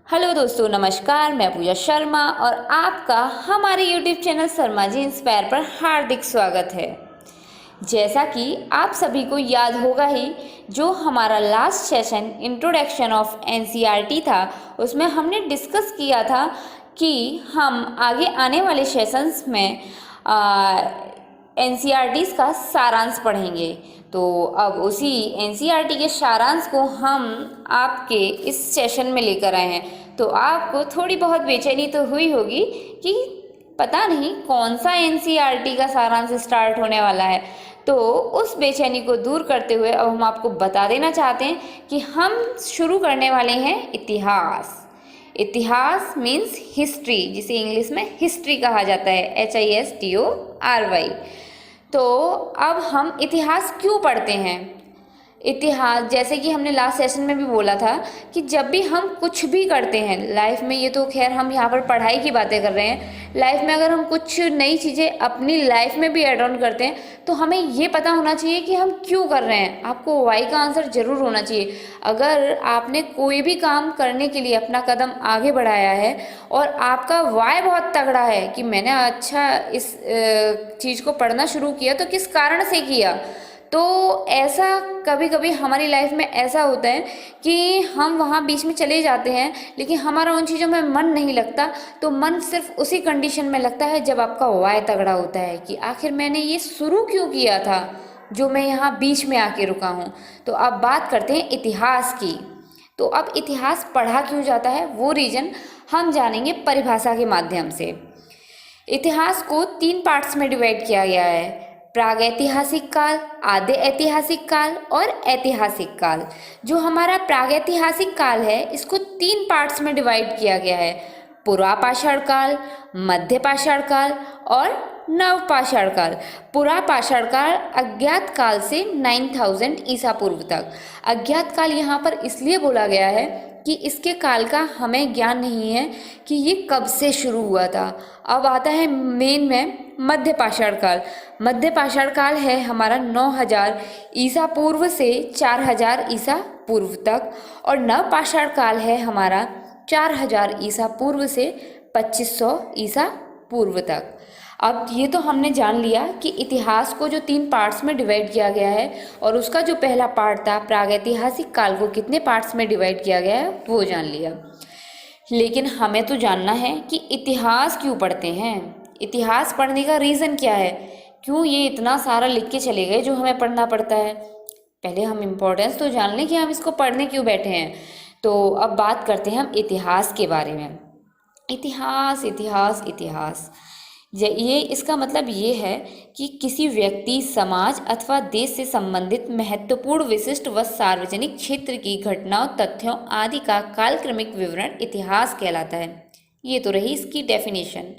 Hello दोस्तों, नमस्कार। मैं पूजा शर्मा और आपका हमारे YouTube channel Sharma ji inspire पर हार्दिक स्वागत है। जैसा कि आप सभी को याद होगा ही, जो हमारा last session introduction of NCERT था, उसमें हमने डिस्कस किया था कि हम आगे आने वाले सेशंस में एनसीईआरटीज़ का सारांश पढ़ेंगे। तो अब उसी एनसीईआरटी के सारांश को हम आपके इस सेशन में लेकर आए हैं। तो आपको थोड़ी बहुत बेचैनी तो हुई होगी कि पता नहीं कौन सा एनसीईआरटी का सारांश स्टार्ट होने वाला है। तो उस बेचैनी को दूर करते हुए अब हम आपको बता देना चाहते हैं कि हम शुरू करने वाले हैं इतिहास। इतिहास मीन्स हिस्ट्री, जिसे इंग्लिश में हिस्ट्री कहा जाता है, HISTORY। तो अब हम इतिहास क्यों पढ़ते हैं? इतिहास, जैसे कि हमने लास्ट सेशन में भी बोला था कि जब भी हम कुछ भी करते हैं लाइफ में, ये तो खैर हम यहाँ पर पढ़ाई की बातें कर रहे हैं, लाइफ में अगर हम कुछ नई चीज़ें अपनी लाइफ में भी ऐड ऑन करते हैं तो हमें ये पता होना चाहिए कि हम क्यों कर रहे हैं। आपको वाई का आंसर ज़रूर होना चाहिए। अगर आपने कोई भी काम करने के लिए अपना कदम आगे बढ़ाया है और आपका वाई बहुत तगड़ा है कि मैंने अच्छा इस चीज़ को पढ़ना शुरू किया, तो किस कारण से किया। तो ऐसा कभी कभी हमारी लाइफ में ऐसा होता है कि हम वहाँ बीच में चले जाते हैं, लेकिन हमारा उन चीज़ों में मन नहीं लगता। तो मन सिर्फ उसी कंडीशन में लगता है जब आपका वाय तगड़ा होता है कि आखिर मैंने ये शुरू क्यों किया था, जो मैं यहाँ बीच में आके रुका हूँ। तो अब बात करते हैं इतिहास की। तो अब इतिहास पढ़ा क्यों जाता है, वो रीज़न हम जानेंगे परिभाषा के माध्यम से। इतिहास को 3 पार्ट्स में डिवाइड किया गया है: प्रागैतिहासिक काल, आद्य ऐतिहासिक काल और ऐतिहासिक काल। जो हमारा प्रागैतिहासिक काल है, इसको 3 पार्ट्स में डिवाइड किया गया है: पुरापाषाण काल, मध्यपाषाण काल और नवपाषाण काल। पुरापाषाण काल अज्ञात काल से 9000 ईसा पूर्व तक। अज्ञात काल यहाँ पर इसलिए बोला गया है कि इसके काल का हमें ज्ञान नहीं है कि ये कब से शुरू हुआ था। अब आता है मेन में मध्यपाषाण काल। मध्यपाषाण काल है हमारा 9000 ईसा पूर्व से 4000 ईसा पूर्व तक, और नवपाषाण काल है हमारा 4000 ईसा पूर्व से 2500 ईसा पूर्व तक। अब ये तो हमने जान लिया कि इतिहास को जो 3 पार्ट्स में डिवाइड किया गया है, और उसका जो पहला पार्ट था प्रागैतिहासिक काल को कितने पार्ट्स में डिवाइड किया गया है वो जान लिया। लेकिन हमें तो जानना है कि इतिहास क्यों पढ़ते हैं, इतिहास पढ़ने का रीज़न क्या है, क्यों ये इतना सारा लिख के चले गए जो हमें पढ़ना पड़ता है। पहले हम इम्पोर्टेंस तो जान लें कि हम इसको पढ़ने क्यों बैठे हैं। तो अब बात करते हैं हम इतिहास के बारे में। इतिहास इतिहास इतिहास, ये इसका मतलब ये है कि किसी व्यक्ति, समाज अथवा देश से संबंधित महत्वपूर्ण, विशिष्ट व सार्वजनिक क्षेत्र की घटनाओं, तथ्यों आदि का कालक्रमिक विवरण इतिहास कहलाता है। ये तो रही इसकी डेफिनेशन।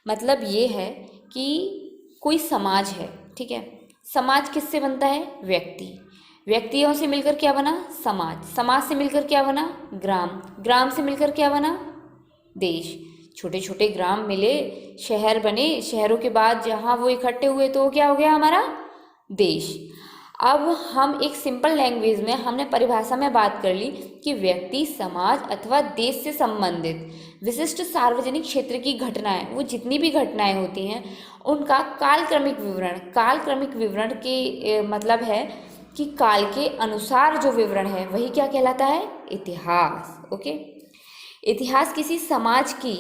मतलब ये है कि कोई समाज है, ठीक है। समाज किससे बनता है? व्यक्ति। व्यक्तियों से मिलकर क्या बना? समाज। समाज से मिलकर क्या बना? ग्राम। ग्राम से मिलकर क्या बना? देश। छोटे छोटे ग्राम मिले, शहर बने, शहरों के बाद जहाँ वो इकट्ठे हुए तो क्या हो गया हमारा? देश। अब हम एक सिंपल लैंग्वेज में हमने परिभाषा में बात कर ली कि व्यक्ति, समाज अथवा देश से संबंधित विशिष्ट सार्वजनिक क्षेत्र की घटनाएं, वो जितनी भी घटनाएं होती हैं उनका कालक्रमिक विवरण। कालक्रमिक विवरण के मतलब है कि काल के अनुसार जो विवरण है वही क्या कहलाता है? इतिहास। ओके। इतिहास किसी समाज की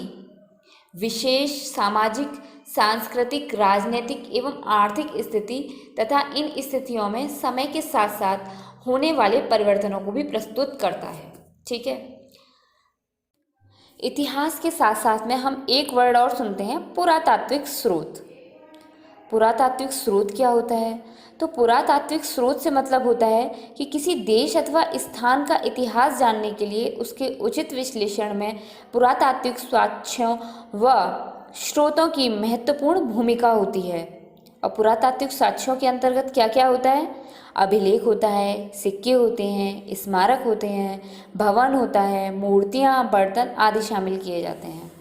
विशेष सामाजिक, सांस्कृतिक, राजनीतिक एवं आर्थिक स्थिति तथा इन स्थितियों में समय के साथ साथ होने वाले परिवर्तनों को भी प्रस्तुत करता है, ठीक है। इतिहास के साथ साथ में हम एक वर्ड और सुनते हैं, पुरातात्विक स्रोत। पुरातात्विक स्रोत क्या होता है? तो पुरातात्विक स्रोत से मतलब होता है कि किसी देश अथवा स्थान का इतिहास जानने के लिए उसके उचित विश्लेषण में पुरातात्विक साक्ष्यों व स्रोतों की महत्वपूर्ण भूमिका होती है। और पुरातात्विक साक्ष्यों के अंतर्गत क्या क्या होता है? अभिलेख होता है, सिक्के होते हैं, स्मारक होते हैं, भवन होता है, मूर्तियाँ, बर्तन आदि शामिल किए जाते हैं।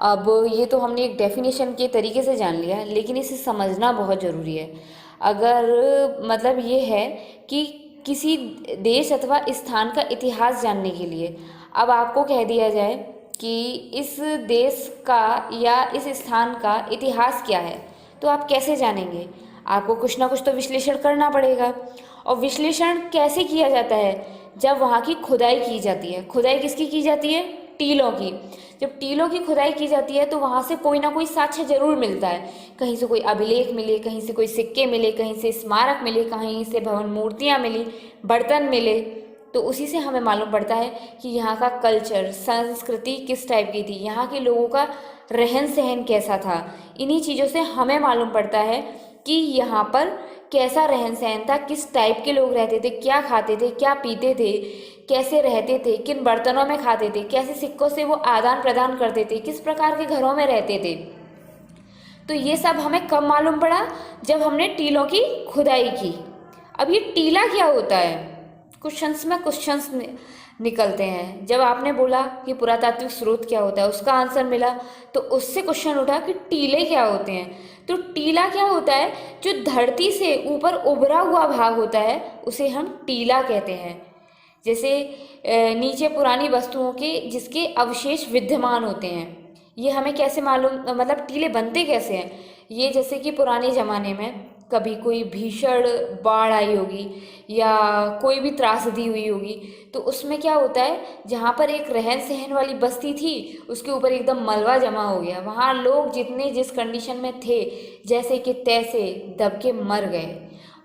अब ये तो हमने एक डेफिनेशन के तरीके से जान लिया, लेकिन इसे समझना बहुत ज़रूरी है। अगर मतलब ये है कि किसी देश अथवा स्थान का इतिहास जानने के लिए अब आपको कह दिया जाए कि इस देश का या इस स्थान का इतिहास क्या है, तो आप कैसे जानेंगे? आपको कुछ ना कुछ तो विश्लेषण करना पड़ेगा। और विश्लेषण कैसे किया जाता है? जब वहाँ की खुदाई की जाती है। खुदाई किसकी की जाती है? टीलों की। जब टीलों की खुदाई की जाती है तो वहाँ से कोई ना कोई साक्ष्य जरूर मिलता है। कहीं से कोई अभिलेख मिले, कहीं से कोई सिक्के मिले, कहीं से स्मारक मिले, कहीं से भवन मूर्तियाँ मिली, बर्तन मिले। तो उसी से हमें मालूम पड़ता है कि यहाँ का कल्चर, संस्कृति किस टाइप की थी, यहाँ के लोगों का रहन सहन कैसा था। इन्हीं चीज़ों से हमें मालूम पड़ता है कि यहाँ पर कैसा रहन सहन था, किस टाइप के लोग रहते थे, क्या खाते थे, क्या पीते थे, कैसे रहते थे, किन बर्तनों में खाते थे, कैसे सिक्कों से वो आदान प्रदान करते थे, किस प्रकार के घरों में रहते थे। तो ये सब हमें कब मालूम पड़ा? जब हमने टीलों की खुदाई की। अब ये टीला क्या होता है? क्वेश्चंस में क्वेश्चंस निकलते हैं। जब आपने बोला कि पुरातात्विक स्रोत क्या होता है, उसका आंसर मिला, तो उससे क्वेश्चन उठा कि टीले क्या होते हैं। तो टीला क्या होता है? जो धरती से ऊपर उभरा हुआ भाग होता है उसे हम टीला कहते हैं। जैसे नीचे पुरानी वस्तुओं के जिसके अवशेष विद्यमान होते हैं। ये हमें कैसे मालूम, मतलब टीले बनते कैसे हैं? ये जैसे कि पुराने ज़माने में कभी कोई भीषण बाढ़ आई होगी या कोई भी त्रासदी हुई होगी, तो उसमें क्या होता है, जहाँ पर एक रहन सहन वाली बस्ती थी उसके ऊपर एकदम मलबा जमा हो गया। वहाँ लोग जितने जिस कंडीशन में थे जैसे कि तैसे दब के मर गए।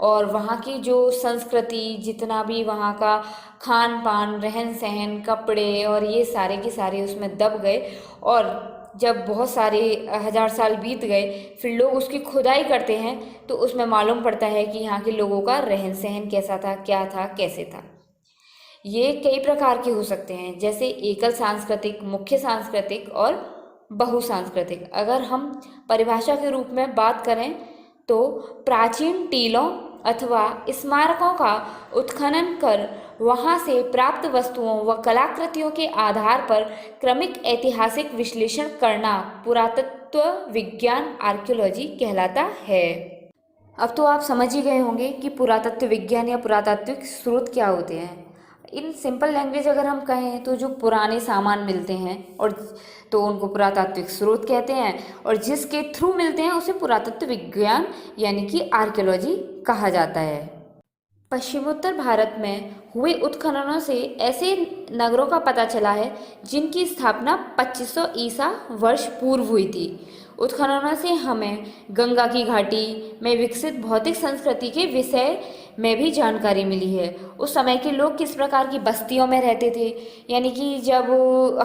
और वहाँ की जो संस्कृति, जितना भी वहाँ का खान पान, रहन सहन, कपड़े और ये सारे के सारे उसमें दब गए। और जब बहुत सारे हज़ार साल बीत गए फिर लोग उसकी खुदाई करते हैं तो उसमें मालूम पड़ता है कि यहाँ के लोगों का रहन सहन कैसा था, क्या था, कैसे था। ये कई प्रकार के हो सकते हैं, जैसे एकल सांस्कृतिक, मुख्य सांस्कृतिक और बहुसांस्कृतिक। अगर हम परिभाषा के रूप में बात करें तो प्राचीन टीलों अथवा स्मारकों का उत्खनन कर वहाँ से प्राप्त वस्तुओं व कलाकृतियों के आधार पर क्रमिक ऐतिहासिक विश्लेषण करना पुरातत्व विज्ञान, आर्कियोलॉजी कहलाता है। अब तो आप समझ ही गए होंगे कि पुरातत्व विज्ञान या पुरातात्विक स्रोत क्या होते हैं। इन सिंपल लैंग्वेज अगर हम कहें तो जो पुराने सामान मिलते हैं और तो उनको पुरातात्विक स्रोत कहते हैं, और जिसके थ्रू मिलते हैं उसे पुरातत्व विज्ञान यानी कि आर्कियोलॉजी कहा जाता है। पश्चिमोत्तर भारत में हुए उत्खननों से ऐसे नगरों का पता चला है जिनकी स्थापना 2500 ईसा वर्ष पूर्व हुई थी। उत्खननों से हमें गंगा की घाटी में विकसित भौतिक संस्कृति के विषय में भी जानकारी मिली है। उस समय के लोग किस प्रकार की बस्तियों में रहते थे, यानी कि जब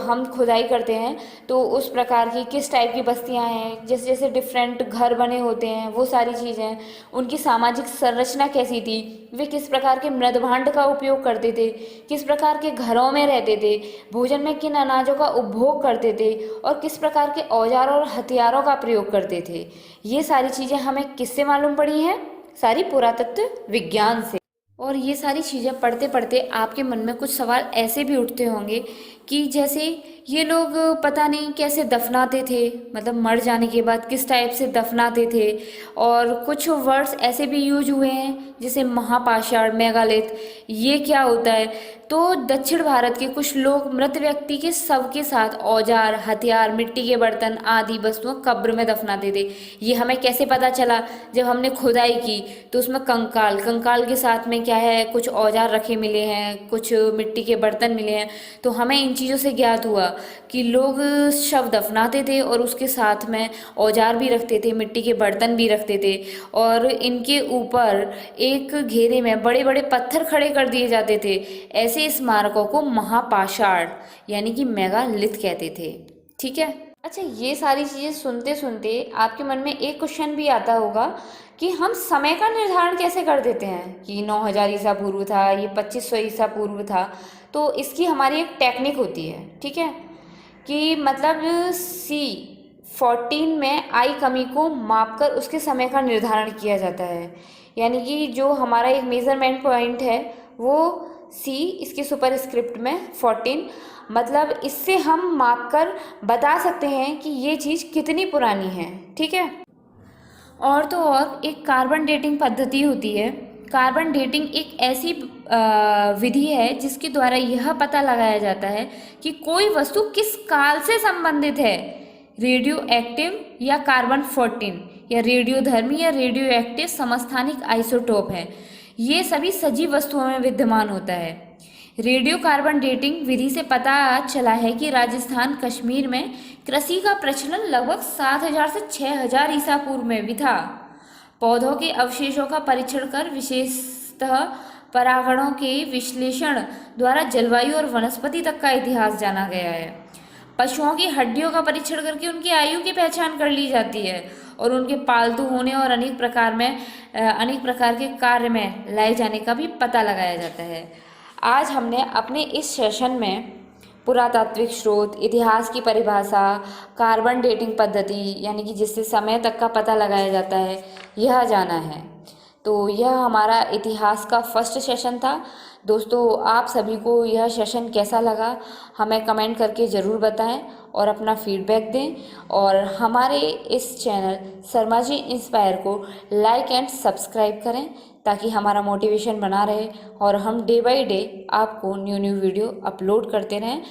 हम खुदाई करते हैं तो उस प्रकार की किस टाइप की बस्तियां हैं, जैसे जैसे डिफरेंट घर बने होते हैं, वो सारी चीज़ें, उनकी सामाजिक संरचना कैसी थी, वे किस प्रकार के मृदभांड का उपयोग करते थे, किस प्रकार के घरों में रहते थे, भोजन में किन अनाजों का उपभोग करते थे और किस प्रकार के औजार और हथियारों का प्रयोग करते थे। ये सारी चीज़ें हमें किससे मालूम पड़ी हैं? सारी पुरातत्व विज्ञान से। और ये सारी चीज़ें पढ़ते पढ़ते आपके मन में कुछ सवाल ऐसे भी उठते होंगे कि जैसे ये लोग पता नहीं कैसे दफनाते थे, मतलब मर जाने के बाद किस टाइप से दफनाते थे। और कुछ वर्ड्स ऐसे भी यूज हुए हैं जैसे महापाषाण, मेगालिथ, ये क्या होता है? तो दक्षिण भारत के कुछ लोग मृत व्यक्ति के शव के साथ औजार, हथियार, मिट्टी के बर्तन आदि वस्तुओं कब्र में दफनाते थे। ये हमें कैसे पता चला? जब हमने खुदाई की तो उसमें कंकाल के साथ में क्या है, कुछ औजार रखे मिले हैं, कुछ मिट्टी के बर्तन मिले हैं। तो हमें इन चीज़ों से ज्ञात हुआ कि लोग शव दफनाते थे और उसके साथ में औजार भी रखते थे, मिट्टी के बर्तन भी रखते थे, और इनके ऊपर एक घेरे में बड़े बड़े पत्थर खड़े कर दिए जाते थे। ऐसे स्मारकों को महापाषाण यानी कि मेगालिथ कहते थे। ठीक है। अच्छा, ये सारी चीज़ें सुनते सुनते आपके मन में एक क्वेश्चन भी आता होगा कि हम समय का निर्धारण कैसे कर देते हैं कि 9000 ईसा पूर्व था, ये 2500 ईसा पूर्व था। तो इसकी हमारी एक टेक्निक होती है, ठीक है, कि मतलब C14 में आई कमी को मापकर उसके समय का निर्धारण किया जाता है। यानी कि जो हमारा एक मेजरमेंट पॉइंट है वो C, इसके सुपरस्क्रिप्ट में 14, मतलब इससे हम मापकर बता सकते हैं कि ये चीज़ कितनी पुरानी है। ठीक है। और तो और एक कार्बन डेटिंग पद्धति होती है कार्बन डेटिंग एक ऐसी विधि है जिसके द्वारा यह पता लगाया जाता है कि कोई वस्तु किस काल से संबंधित है, रेडियो एक्टिव या कार्बन 14 या रेडियोधर्मी या रेडियो एक्टिव समस्थानिक आइसोटोप है। ये सभी सजीव वस्तुओं में विद्यमान होता है। रेडियो कार्बन डेटिंग विधि से पता चला है कि राजस्थान कश्मीर में कृषि का प्रचलन लगभग 7000 से 6000 ईसा पूर्व में भी था। पौधों के अवशेषों का परीक्षण कर विशेषतः परागणों के विश्लेषण द्वारा जलवायु और वनस्पति तक का इतिहास जाना गया है। पशुओं की हड्डियों का परीक्षण करके उनकी आयु की पहचान कर ली जाती है और उनके पालतू होने और अनेक प्रकार के कार्य में लाए जाने का भी पता लगाया जाता है। आज हमने अपने इस सेशन में पुरातात्विक स्रोत, इतिहास की परिभाषा, कार्बन डेटिंग पद्धति यानी कि जिससे समय तक का पता लगाया जाता है, यह जाना है। तो यह हमारा इतिहास का फर्स्ट सेशन था। दोस्तों, आप सभी को यह सेशन कैसा लगा हमें कमेंट करके ज़रूर बताएं और अपना फीडबैक दें और हमारे इस चैनल शर्मा जी इंस्पायर को लाइक एंड सब्सक्राइब करें ताकि हमारा मोटिवेशन बना रहे और हम डे बाय डे आपको न्यू वीडियो अपलोड करते रहें।